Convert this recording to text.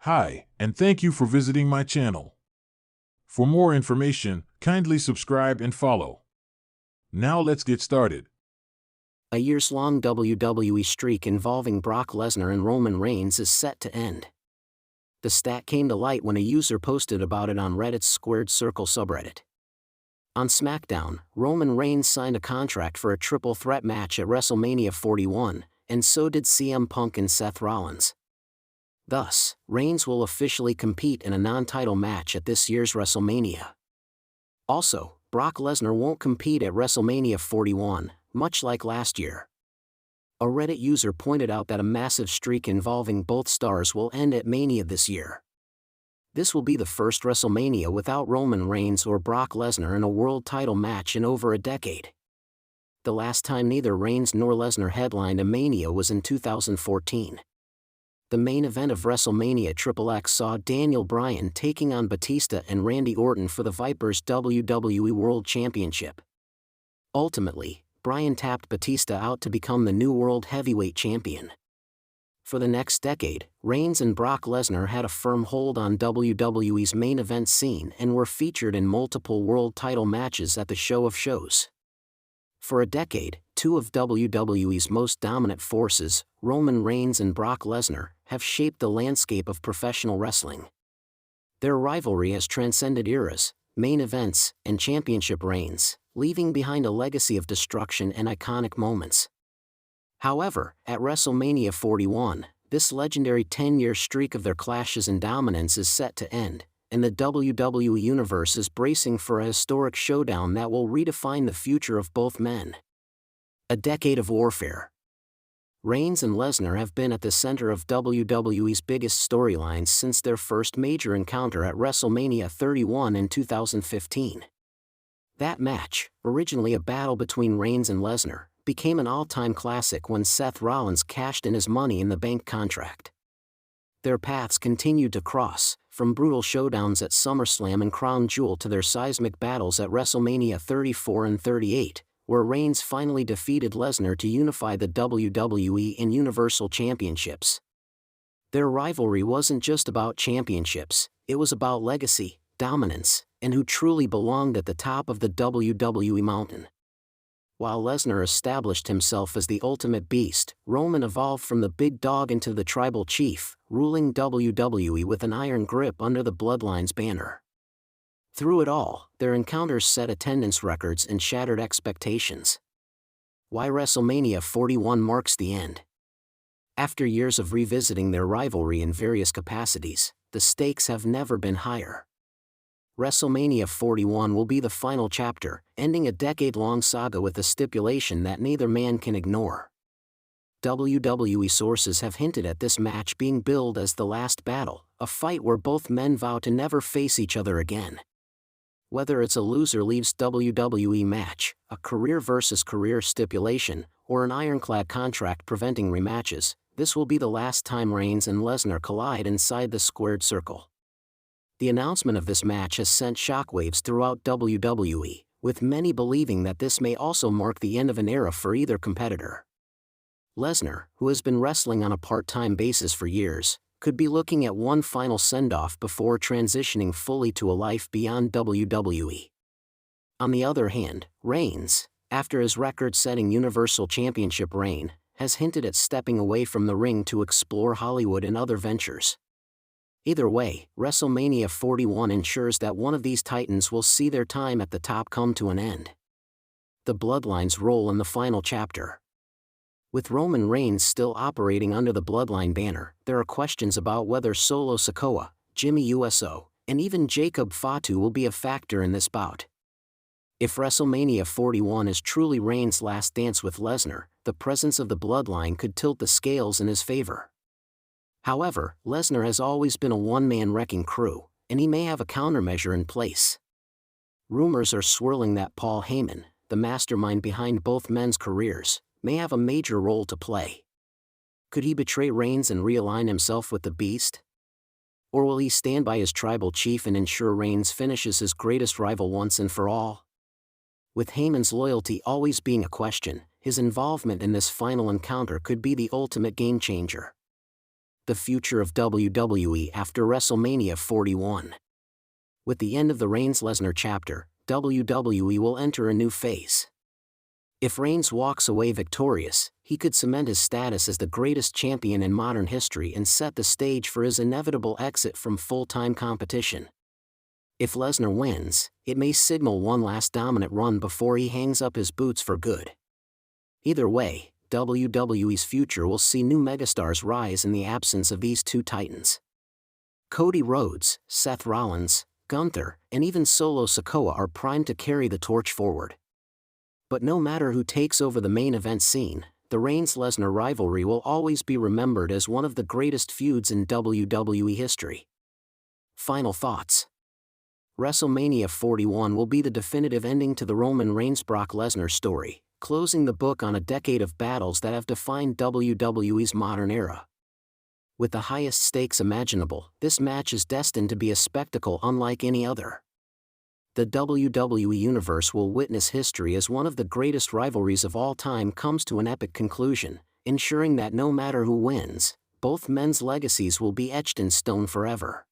Hi, and thank you for visiting my channel. For more information, kindly subscribe and follow. Now let's get started. A years-long WWE streak involving Brock Lesnar and Roman Reigns is set to end. The stat came to light when a user posted about it on Reddit's Squared Circle subreddit. On SmackDown, Roman Reigns signed a contract for a triple threat match at WrestleMania 41, and so did CM Punk and Seth Rollins. Thus, Reigns will officially compete in a non-title match at this year's WrestleMania. Also, Brock Lesnar won't compete at WrestleMania 41, much like last year. A Reddit user pointed out that a massive streak involving both stars will end at Mania this year. This will be the first WrestleMania without Roman Reigns or Brock Lesnar in a world title match in over a decade. The last time neither Reigns nor Lesnar headlined a Mania was in 2014. The main event of WrestleMania XXX saw Daniel Bryan taking on Batista and Randy Orton for the Vipers WWE World Championship. Ultimately, Bryan tapped Batista out to become the new World Heavyweight Champion. For the next decade, Reigns and Brock Lesnar had a firm hold on WWE's main event scene and were featured in multiple world title matches at the Show of Shows. For a decade, two of WWE's most dominant forces, Roman Reigns and Brock Lesnar, have shaped the landscape of professional wrestling. Their rivalry has transcended eras, main events, and championship reigns, leaving behind a legacy of destruction and iconic moments. However, at WrestleMania 41, this legendary 10-year streak of their clashes and dominance is set to end, and the WWE Universe is bracing for a historic showdown that will redefine the future of both men. A decade of warfare. Reigns and Lesnar have been at the center of WWE's biggest storylines since their first major encounter at WrestleMania 31 in 2015. That match, originally a battle between Reigns and Lesnar, became an all-time classic when Seth Rollins cashed in his Money in the Bank contract. Their paths continued to cross, from brutal showdowns at SummerSlam and Crown Jewel to their seismic battles at WrestleMania 34 and 38, where Reigns finally defeated Lesnar to unify the WWE and Universal Championships. Their rivalry wasn't just about championships, it was about legacy, dominance, and who truly belonged at the top of the WWE mountain. While Lesnar established himself as the ultimate beast, Roman evolved from the big dog into the tribal chief, ruling WWE with an iron grip under the Bloodline's banner. Through it all, their encounters set attendance records and shattered expectations. Why WrestleMania 41 marks the end. After years of revisiting their rivalry in various capacities, the stakes have never been higher. WrestleMania 41 will be the final chapter, ending a decade-long saga with a stipulation that neither man can ignore. WWE sources have hinted at this match being billed as the last battle, a fight where both men vow to never face each other again. Whether it's a loser leaves WWE match, a career versus career stipulation, or an ironclad contract preventing rematches, this will be the last time Reigns and Lesnar collide inside the Squared Circle. The announcement of this match has sent shockwaves throughout WWE, with many believing that this may also mark the end of an era for either competitor. Lesnar, who has been wrestling on a part-time basis for years, could be looking at one final send-off before transitioning fully to a life beyond WWE. On the other hand, Reigns, after his record-setting Universal Championship reign, has hinted at stepping away from the ring to explore Hollywood and other ventures. Either way, WrestleMania 41 ensures that one of these titans will see their time at the top come to an end. The Bloodline's role in the final chapter. With Roman Reigns still operating under the Bloodline banner, there are questions about whether Solo Sikoa, Jimmy USO, and even Jacob Fatu will be a factor in this bout. If WrestleMania 41 is truly Reigns' last dance with Lesnar, the presence of the Bloodline could tilt the scales in his favor. However, Lesnar has always been a one-man wrecking crew, and he may have a countermeasure in place. Rumors are swirling that Paul Heyman, the mastermind behind both men's careers, may have a major role to play. Could he betray Reigns and realign himself with the Beast? Or will he stand by his tribal chief and ensure Reigns finishes his greatest rival once and for all? With Heyman's loyalty always being a question, his involvement in this final encounter could be the ultimate game-changer. The future of WWE after WrestleMania 41. With the end of the Reigns-Lesnar chapter, WWE will enter a new phase. If Reigns walks away victorious, he could cement his status as the greatest champion in modern history and set the stage for his inevitable exit from full-time competition. If Lesnar wins, it may signal one last dominant run before he hangs up his boots for good. Either way, WWE's future will see new megastars rise in the absence of these two titans. Cody Rhodes, Seth Rollins, Gunther, and even Solo Sikoa are primed to carry the torch forward. But no matter who takes over the main event scene, the Reigns-Lesnar rivalry will always be remembered as one of the greatest feuds in WWE history. Final thoughts. WrestleMania 41 will be the definitive ending to the Roman Reigns-Brock Lesnar story, closing the book on a decade of battles that have defined WWE's modern era. With the highest stakes imaginable, this match is destined to be a spectacle unlike any other. The WWE Universe will witness history as one of the greatest rivalries of all time comes to an epic conclusion, ensuring that no matter who wins, both men's legacies will be etched in stone forever.